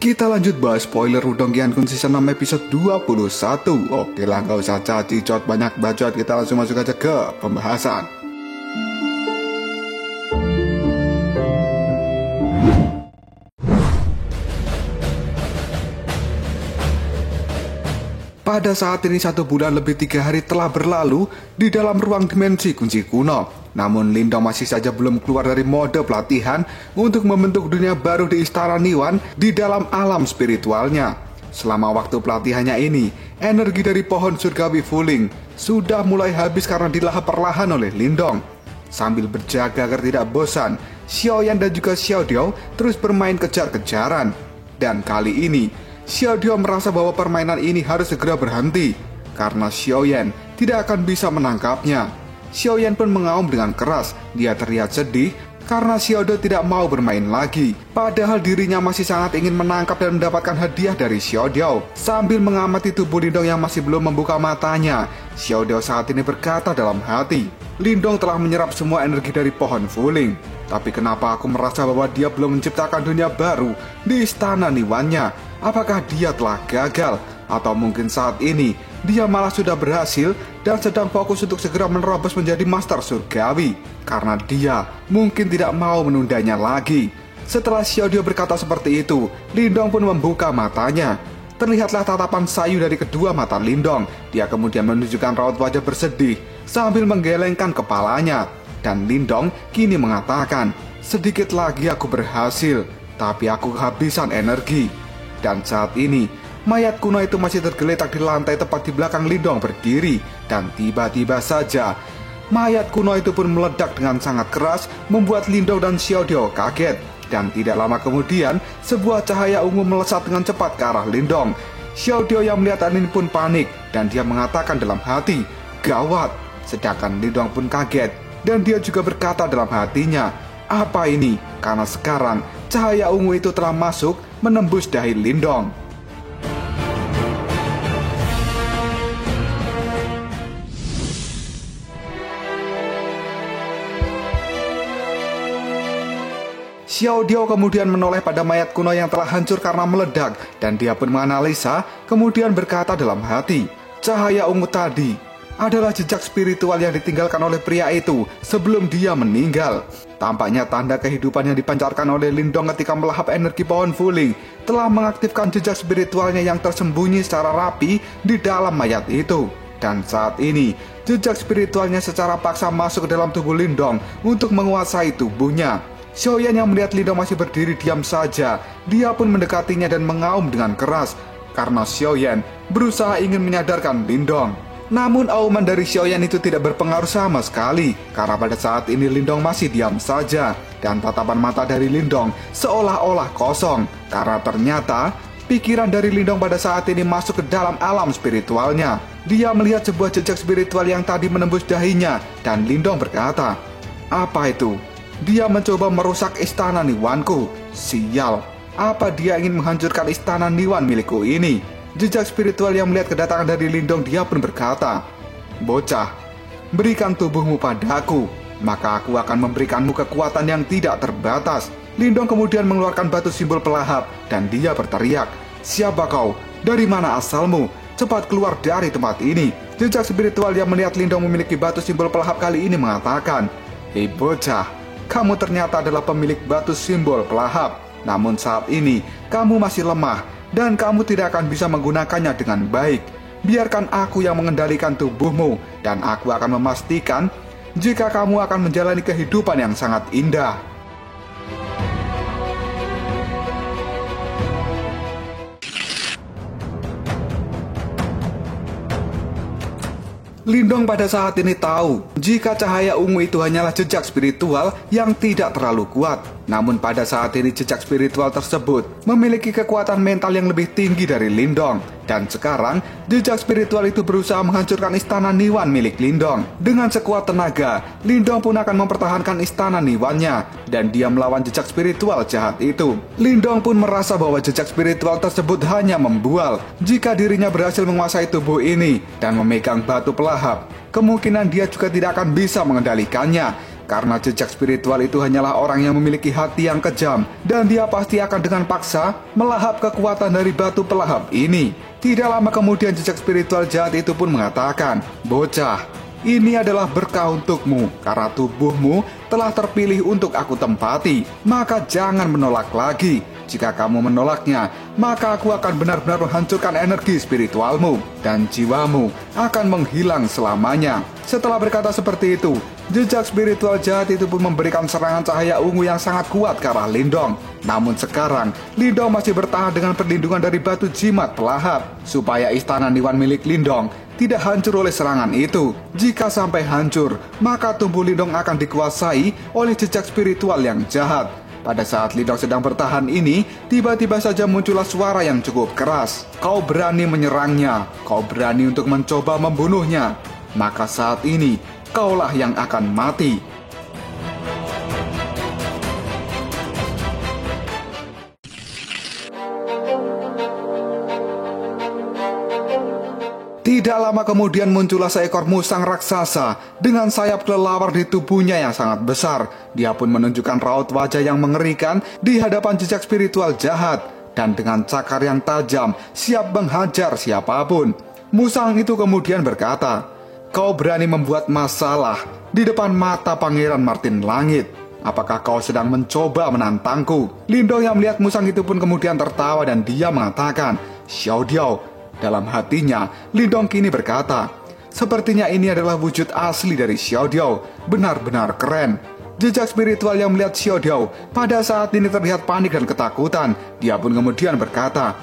Kita lanjut bahas spoiler Wudong Qiankun season 6 episode 21. Oke lah, gak usah cacicot banyak bacot, kita langsung masuk aja ke pembahasan. Pada saat ini 1 bulan lebih 3 hari telah berlalu di dalam ruang dimensi kunci kuno. Namun Lindong masih saja belum keluar dari mode pelatihan untuk membentuk dunia baru di Istana Niwan di dalam alam spiritualnya. Selama waktu pelatihannya ini, energi dari pohon surgawi Fuling sudah mulai habis karena dilahap perlahan oleh Lindong. Sambil berjaga agar tidak bosan, Xiaoyan dan juga Xiaodiao terus bermain kejar-kejaran. Dan kali ini, Xiaodiao merasa bahwa permainan ini harus segera berhenti karena Xiaoyan tidak akan bisa menangkapnya. Xiaoyan pun mengaum dengan keras. Dia terlihat sedih karena Xiaodiao tidak mau bermain lagi. Padahal dirinya masih sangat ingin menangkap dan mendapatkan hadiah dari Xiaodiao. Sambil mengamati tubuh Lindong yang masih belum membuka matanya, Xiaodiao saat ini berkata dalam hati, "Lindong telah menyerap semua energi dari pohon Fuling. Tapi kenapa aku merasa bahwa dia belum menciptakan dunia baru di Istana Niwannya? Apakah dia telah gagal? Atau mungkin saat ini dia malah sudah berhasil dan sedang fokus untuk segera menerobos menjadi Master Surgawi karena dia mungkin tidak mau menundanya lagi." Setelah Xiaodiao berkata seperti itu, Lindong pun membuka matanya. Terlihatlah tatapan sayu dari kedua mata Lindong. Dia kemudian menunjukkan raut wajah bersedih sambil menggelengkan kepalanya. Dan Lindong kini mengatakan, "Sedikit lagi aku berhasil, tapi aku kehabisan energi." Dan saat ini, mayat kuno itu masih tergeletak di lantai tepat di belakang Lindong berdiri. Dan tiba-tiba saja, mayat kuno itu pun meledak dengan sangat keras, membuat Lindong dan Xiaodiao kaget. Dan tidak lama kemudian, sebuah cahaya ungu melesat dengan cepat ke arah Lindong. Xiaodiao yang melihat hal ini pun panik, dan dia mengatakan dalam hati, "Gawat." Sedangkan Lindong pun kaget, dan dia juga berkata dalam hatinya, "Apa ini?" Karena sekarang, cahaya ungu itu telah masuk menembus dahi Lindong. Xiaodiao kemudian menoleh pada mayat kuno yang telah hancur karena meledak, dan dia pun menganalisa, kemudian berkata dalam hati, "Cahaya ungu tadi adalah jejak spiritual yang ditinggalkan oleh pria itu sebelum dia meninggal." Tampaknya tanda kehidupan yang dipancarkan oleh Lindong ketika melahap energi pohon Fuling telah mengaktifkan jejak spiritualnya yang tersembunyi secara rapi di dalam mayat itu. Dan saat ini, jejak spiritualnya secara paksa masuk ke dalam tubuh Lindong untuk menguasai tubuhnya. Xiaoyan yang melihat Lindong masih berdiri diam saja, dia pun mendekatinya dan mengaum dengan keras karena Xiaoyan berusaha ingin menyadarkan Lindong. Namun auman dari Xiaoyan itu tidak berpengaruh sama sekali karena pada saat ini Lindong masih diam saja dan tatapan mata dari Lindong seolah-olah kosong karena ternyata pikiran dari Lindong pada saat ini masuk ke dalam alam spiritualnya. Dia melihat sebuah jejak spiritual yang tadi menembus dahinya dan Lindong berkata, "Apa itu?" Dia mencoba merusak istana Niwanku. Sial, apa dia ingin menghancurkan istana Niwan milikku ini? Jejak spiritual yang melihat kedatangan dari Lindong, dia pun berkata, "Bocah, berikan tubuhmu padaku, maka aku akan memberikanmu kekuatan yang tidak terbatas." Lindong kemudian mengeluarkan batu simbol pelahap dan dia berteriak, "Siapa kau? Dari mana asalmu? Cepat keluar dari tempat ini." Jejak spiritual yang melihat Lindong memiliki batu simbol pelahap kali ini mengatakan, "Hei bocah, kamu ternyata adalah pemilik batu simbol pelahap. Namun saat ini kamu masih lemah dan kamu tidak akan bisa menggunakannya dengan baik. Biarkan aku yang mengendalikan tubuhmu dan aku akan memastikan jika kamu akan menjalani kehidupan yang sangat indah." Lindong pada saat ini tahu jika cahaya ungu itu hanyalah jejak spiritual yang tidak terlalu kuat. Namun pada saat ini jejak spiritual tersebut memiliki kekuatan mental yang lebih tinggi dari Lindong. Dan sekarang jejak spiritual itu berusaha menghancurkan istana Niwan milik Lindong. Dengan sekuat tenaga, Lindong pun akan mempertahankan istana Niwannya dan dia melawan jejak spiritual jahat itu. Lindong pun merasa bahwa jejak spiritual tersebut hanya membual. Jika dirinya berhasil menguasai tubuh ini dan memegang batu pelahap, kemungkinan dia juga tidak akan bisa mengendalikannya Karena jejak spiritual itu hanyalah orang yang memiliki hati yang kejam, dan dia pasti akan dengan paksa melahap kekuatan dari batu pelahap ini. Tidak lama kemudian jejak spiritual jahat itu pun mengatakan, "Bocah, ini adalah berkah untukmu, karena tubuhmu telah terpilih untuk aku tempati. Maka jangan menolak lagi. Jika kamu menolaknya, maka aku akan benar-benar menghancurkan energi spiritualmu, dan jiwamu akan menghilang selamanya." Setelah berkata seperti itu, jejak spiritual jahat itu pun memberikan serangan cahaya ungu yang sangat kuat ke arah Lindong. Namun sekarang, Lindong masih bertahan dengan perlindungan dari batu jimat pelahap, supaya istana Niwan milik Lindong tidak hancur oleh serangan itu. Jika sampai hancur, maka tubuh Lindong akan dikuasai oleh jejak spiritual yang jahat. Pada saat Lindong sedang bertahan ini, tiba-tiba saja muncullah suara yang cukup keras. "Kau berani menyerangnya, kau berani untuk mencoba membunuhnya. Maka saat ini, kaulah yang akan mati." Tidak lama kemudian muncullah seekor musang raksasa dengan sayap kelelawar di tubuhnya yang sangat besar. Dia pun menunjukkan raut wajah yang mengerikan di hadapan jejak spiritual jahat, dan dengan cakar yang tajam siap menghajar siapapun. Musang itu kemudian berkata, "Kau berani membuat masalah di depan mata Pangeran Martin Langit. Apakah kau sedang mencoba menantangku?" Lindong yang melihat musang itu pun kemudian tertawa dan dia mengatakan, "Xiao Diao." Dalam hatinya, Lindong kini berkata, "Sepertinya ini adalah wujud asli dari Xiao Diao, benar-benar keren." Jejak spiritual yang melihat Xiao Diao pada saat ini terlihat panik dan ketakutan. Dia pun kemudian berkata,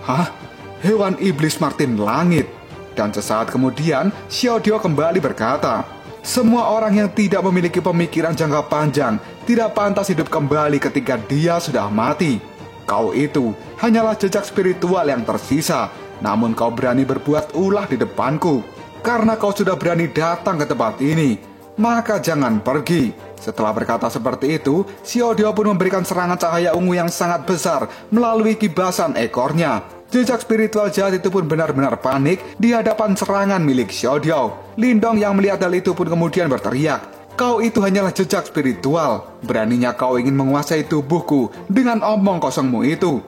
"Hah? Hewan iblis Martin Langit?" Dan sesaat kemudian, Xiao Diao kembali berkata, "Semua orang yang tidak memiliki pemikiran jangka panjang tidak pantas hidup kembali ketika dia sudah mati. Kau itu hanyalah jejak spiritual yang tersisa, namun kau berani berbuat ulah di depanku. Karena kau sudah berani datang ke tempat ini, maka jangan pergi." Setelah berkata seperti itu, Xiao Diao pun memberikan serangan cahaya ungu yang sangat besar melalui kibasan ekornya. Jejak spiritual jahat itu pun benar-benar panik di hadapan serangan milik Xiao Diao. Lindong yang melihat hal itu pun kemudian berteriak, "Kau itu hanyalah jejak spiritual. Beraninya kau ingin menguasai tubuhku dengan omong kosongmu itu.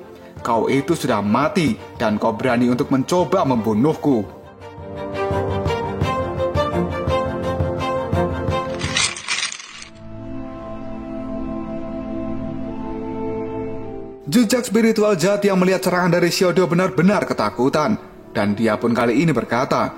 Kau itu sudah mati dan kau berani untuk mencoba membunuhku." Jejak spiritual jahat yang melihat serangan dari Xiao Diao benar-benar ketakutan, dan dia pun kali ini berkata,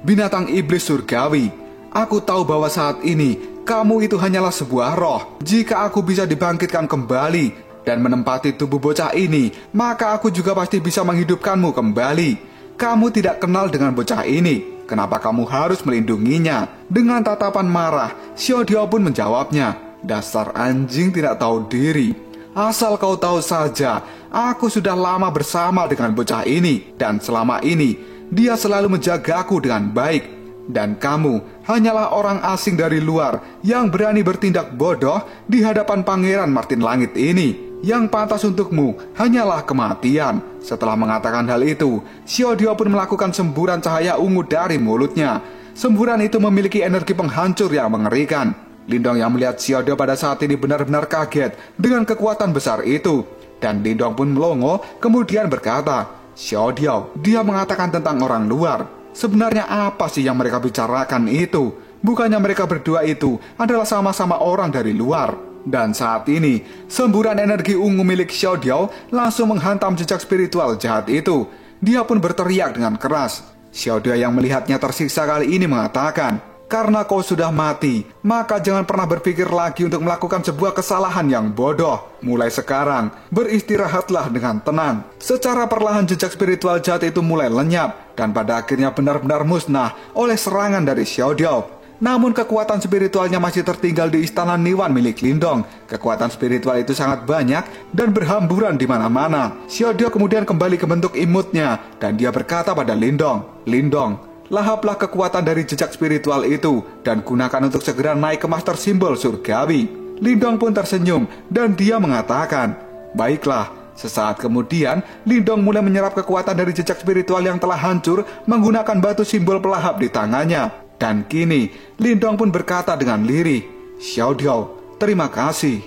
"Binatang iblis surgawi, aku tahu bahwa saat ini kamu itu hanyalah sebuah roh. Jika aku bisa dibangkitkan kembali dan menempati tubuh bocah ini, maka aku juga pasti bisa menghidupkanmu kembali. Kamu tidak kenal dengan bocah ini. Kenapa kamu harus melindunginya?" Dengan tatapan marah, Xiao Diao pun menjawabnya, "Dasar anjing tidak tahu diri. Asal kau tahu saja, aku sudah lama bersama dengan bocah ini, dan selama ini dia selalu menjagaku dengan baik. Dan kamu hanyalah orang asing dari luar yang berani bertindak bodoh di hadapan Pangeran Martin Langit ini. Yang pantas untukmu hanyalah kematian." Setelah mengatakan hal itu, Xiao Diao pun melakukan semburan cahaya ungu dari mulutnya. Semburan itu memiliki energi penghancur yang mengerikan. Lindong yang melihat Xiao Diao pada saat ini benar-benar kaget dengan kekuatan besar itu. Dan Lindong pun melongo kemudian berkata, "Xiao Diao, dia mengatakan tentang orang luar. Sebenarnya apa sih yang mereka bicarakan itu? Bukannya mereka berdua itu adalah sama-sama orang dari luar?" Dan saat ini, semburan energi ungu milik Xiao Diao langsung menghantam jejak spiritual jahat itu. Dia pun berteriak dengan keras. Xiao Diao yang melihatnya tersiksa kali ini mengatakan, "Karena kau sudah mati, maka jangan pernah berpikir lagi untuk melakukan sebuah kesalahan yang bodoh. Mulai sekarang, beristirahatlah dengan tenang." Secara perlahan jejak spiritual jahat itu mulai lenyap, dan pada akhirnya benar-benar musnah oleh serangan dari Xiao Diao. Namun kekuatan spiritualnya masih tertinggal di istana Niwan milik Lindong. Kekuatan spiritual itu sangat banyak dan berhamburan di mana-mana. Xiao Diao kemudian kembali ke bentuk imutnya, dan dia berkata pada Lindong, "Lindong, lahaplah kekuatan dari jejak spiritual itu dan gunakan untuk segera naik ke master simbol surgawi." Lindong pun tersenyum dan dia mengatakan, "Baiklah." Sesaat kemudian, Lindong mulai menyerap kekuatan dari jejak spiritual yang telah hancur menggunakan batu simbol pelahap di tangannya. Dan kini, Lindong pun berkata dengan lirih, Xiao Diao, terima kasih.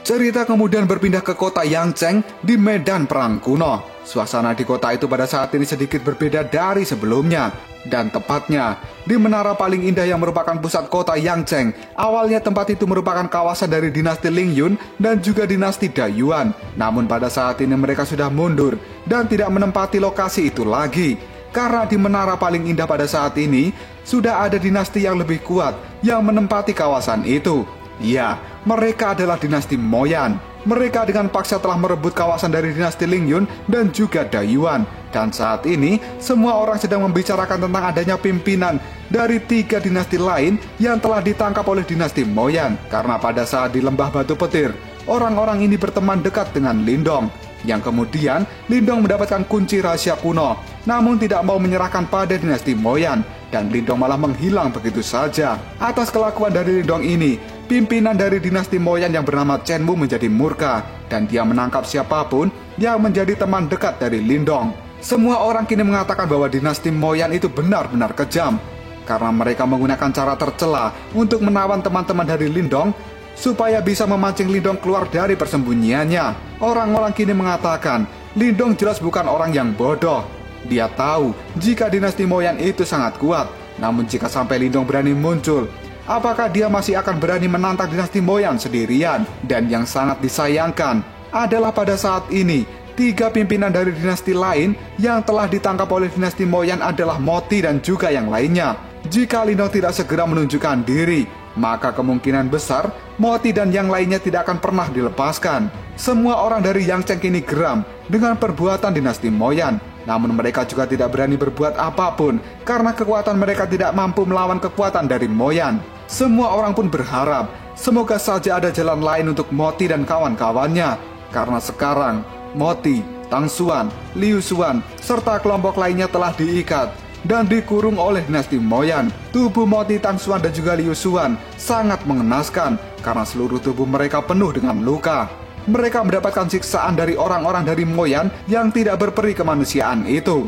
Cerita kemudian berpindah ke kota Yangcheng di medan perang kuno. Suasana di kota itu pada saat ini sedikit berbeda dari sebelumnya. Dan tepatnya, di menara paling indah yang merupakan pusat kota Yangcheng. Awalnya tempat itu merupakan kawasan dari dinasti Lingyun dan juga dinasti Dayuan. Namun pada saat ini mereka sudah mundur dan tidak menempati lokasi itu lagi. Karena di menara paling indah pada saat ini, sudah ada dinasti yang lebih kuat yang menempati kawasan itu. Ya, mereka adalah dinasti Moyan. Mereka dengan paksa telah merebut kawasan dari dinasti Lingyun dan juga Dayuan. Dan saat ini, semua orang sedang membicarakan tentang adanya pimpinan dari 3 dinasti lain yang telah ditangkap oleh dinasti Moyan. Karena pada saat di Lembah Batu Petir, orang-orang ini berteman dekat dengan Lindong. Yang kemudian, Lindong mendapatkan kunci rahasia kuno, namun tidak mau menyerahkan pada dinasti Moyan. Dan Lindong malah menghilang begitu saja. Atas kelakuan dari Lindong ini, pimpinan dari dinasti Moyan yang bernama Chen Mu menjadi murka. Dan dia menangkap siapapun yang menjadi teman dekat dari Lindong. Semua orang kini mengatakan bahwa dinasti Moyan itu benar-benar kejam. Karena mereka menggunakan cara tercela untuk menawan teman-teman dari Lindong supaya bisa memancing Lindong keluar dari persembunyiannya. Orang-orang kini mengatakan Lindong jelas bukan orang yang bodoh. Dia tahu jika dinasti Moyan itu sangat kuat. Namun jika sampai Lindong berani muncul, apakah dia masih akan berani menantang dinasti Moyan sendirian? Dan yang sangat disayangkan adalah pada saat ini 3 pimpinan dari dinasti lain yang telah ditangkap oleh dinasti Moyan adalah Moti dan juga yang lainnya. Jika Lindong tidak segera menunjukkan diri, maka kemungkinan besar Moti dan yang lainnya tidak akan pernah dilepaskan. Semua orang dari Yangcheng kini geram dengan perbuatan dinasti Moyan. Namun mereka juga tidak berani berbuat apapun karena kekuatan mereka tidak mampu melawan kekuatan dari Moyan. Semua orang pun berharap semoga saja ada jalan lain untuk Moti dan kawan-kawannya. Karena sekarang Moti, Tang Xuan, Liu Xuan, serta kelompok lainnya telah diikat dan dikurung oleh dinasti Moyan. Tubuh Moti, Tang Xuan dan juga Liu Xuan sangat mengenaskan karena seluruh tubuh mereka penuh dengan luka. Mereka mendapatkan siksaan dari orang-orang dari Moyan yang tidak berperi kemanusiaan itu.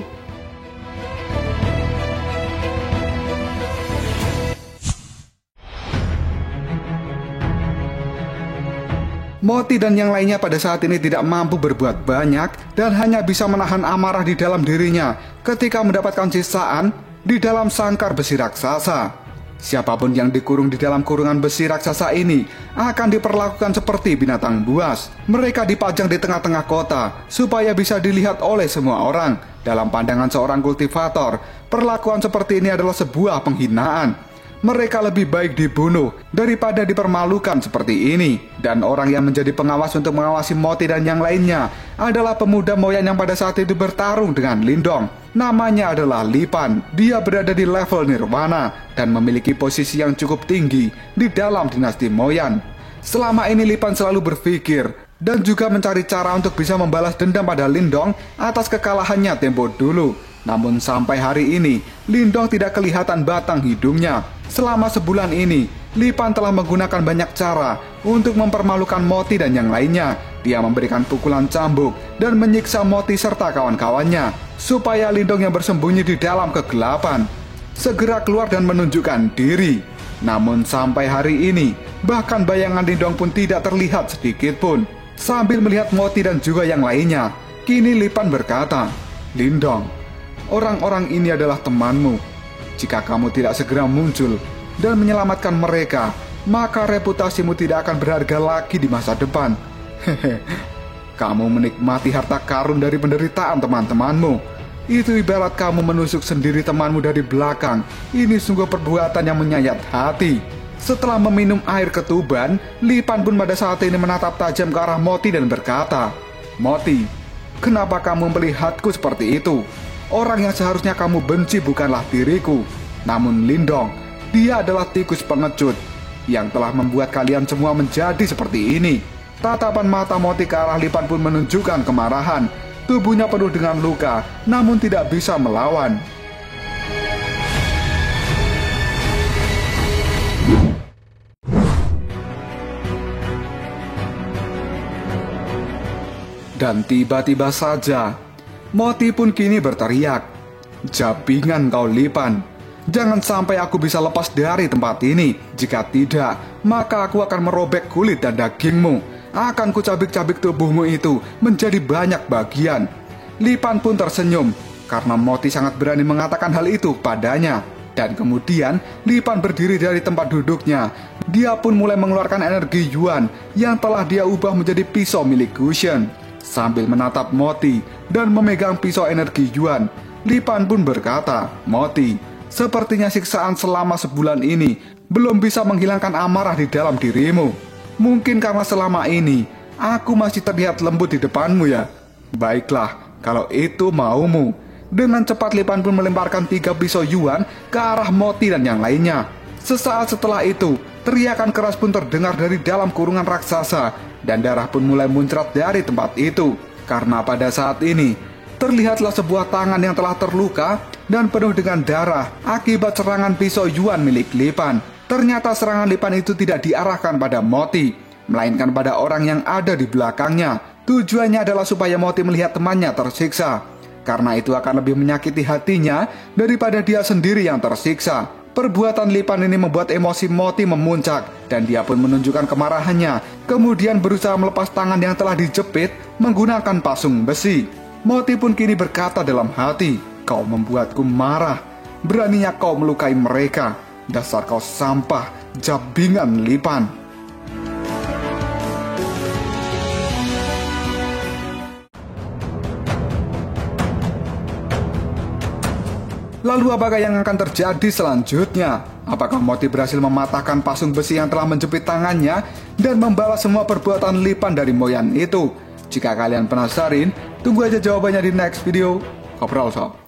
Moti dan yang lainnya pada saat ini tidak mampu berbuat banyak dan hanya bisa menahan amarah di dalam dirinya ketika mendapatkan siksaan di dalam sangkar besi raksasa. Siapapun yang dikurung di dalam kurungan besi raksasa ini akan diperlakukan seperti binatang buas. Mereka dipajang di tengah-tengah kota supaya bisa dilihat oleh semua orang. Dalam pandangan seorang kultivator, perlakuan seperti ini adalah sebuah penghinaan. Mereka lebih baik dibunuh daripada dipermalukan seperti ini. Dan orang yang menjadi pengawas untuk mengawasi Moti dan yang lainnya adalah pemuda Moyan yang pada saat itu bertarung dengan Lindong. Namanya adalah Li Pan. Dia berada di level Nirwana dan memiliki posisi yang cukup tinggi di dalam dinasti Moyan. Selama ini Li Pan selalu berpikir dan juga mencari cara untuk bisa membalas dendam pada Lindong atas kekalahannya tempo dulu. Namun sampai hari ini, Lindong tidak kelihatan batang hidungnya. Selama sebulan ini, Li Pan telah menggunakan banyak cara untuk mempermalukan Moti dan yang lainnya. Dia memberikan pukulan cambuk dan menyiksa Moti serta kawan-kawannya, supaya Lindong yang bersembunyi di dalam kegelapan segera keluar dan menunjukkan diri. Namun sampai hari ini, bahkan bayangan Lindong pun tidak terlihat sedikit pun. Sambil melihat Moti dan juga yang lainnya, kini Li Pan berkata, "Lindong, orang-orang ini adalah temanmu. Jika kamu tidak segera muncul dan menyelamatkan mereka, maka reputasimu tidak akan berharga lagi di masa depan. Kamu menikmati harta karun dari penderitaan teman-temanmu. Itu ibarat kamu menusuk sendiri temanmu dari belakang. Ini sungguh perbuatan yang menyayat hati." Setelah meminum air ketuban, Li Pan pun pada saat ini menatap tajam ke arah Moti dan berkata, "Moti, kenapa kamu melihatku seperti itu? Orang yang seharusnya kamu benci bukanlah diriku, namun Lindong. Dia adalah tikus pengecut yang telah membuat kalian semua menjadi seperti ini." Tatapan mata Moti ke arah Li Pan pun menunjukkan kemarahan. Tubuhnya penuh dengan luka, namun tidak bisa melawan. Dan tiba-tiba saja, Moti pun kini berteriak, "Jabingan kau Lipan, jangan sampai aku bisa lepas dari tempat ini. Jika tidak, maka aku akan merobek kulit dan dagingmu. Akan kucabik-cabik tubuhmu itu menjadi banyak bagian." Lipan pun tersenyum, karena Moti sangat berani mengatakan hal itu padanya. Dan kemudian Lipan berdiri dari tempat duduknya. Dia pun mulai mengeluarkan energi Yuan yang telah dia ubah menjadi pisau milik Gusion. Sambil menatap Moti dan memegang pisau energi Yuan, Lipan pun berkata, "Moti, sepertinya siksaan selama sebulan ini belum bisa menghilangkan amarah di dalam dirimu. Mungkin karena selama ini aku masih terlihat lembut di depanmu ya. Baiklah, kalau itu maumu." Dengan cepat Lipan pun melemparkan 3 pisau Yuan ke arah Moti dan yang lainnya. Sesaat setelah itu, teriakan keras pun terdengar dari dalam kurungan raksasa, dan darah pun mulai muncrat dari tempat itu. Karena pada saat ini, terlihatlah sebuah tangan yang telah terluka dan penuh dengan darah akibat serangan pisau Yuan milik Lipan. Ternyata serangan Lipan itu tidak diarahkan pada Moti, melainkan pada orang yang ada di belakangnya. Tujuannya adalah supaya Moti melihat temannya tersiksa, karena itu akan lebih menyakiti hatinya daripada dia sendiri yang tersiksa. Perbuatan Lipan ini membuat emosi Moti memuncak, dan dia pun menunjukkan kemarahannya, kemudian berusaha melepas tangan yang telah dijepit menggunakan pasung besi. Moti pun kini berkata dalam hati, "Kau membuatku marah. Beraninya kau melukai mereka. Dasar kau sampah, jabingan Lipan." Lalu apakah yang akan terjadi selanjutnya? Apakah Moti berhasil mematahkan pasung besi yang telah menjepit tangannya dan membalas semua perbuatan Lipan dari Moyan itu? Jika kalian penasaran, tunggu aja jawabannya di next video. Ngobrol sob.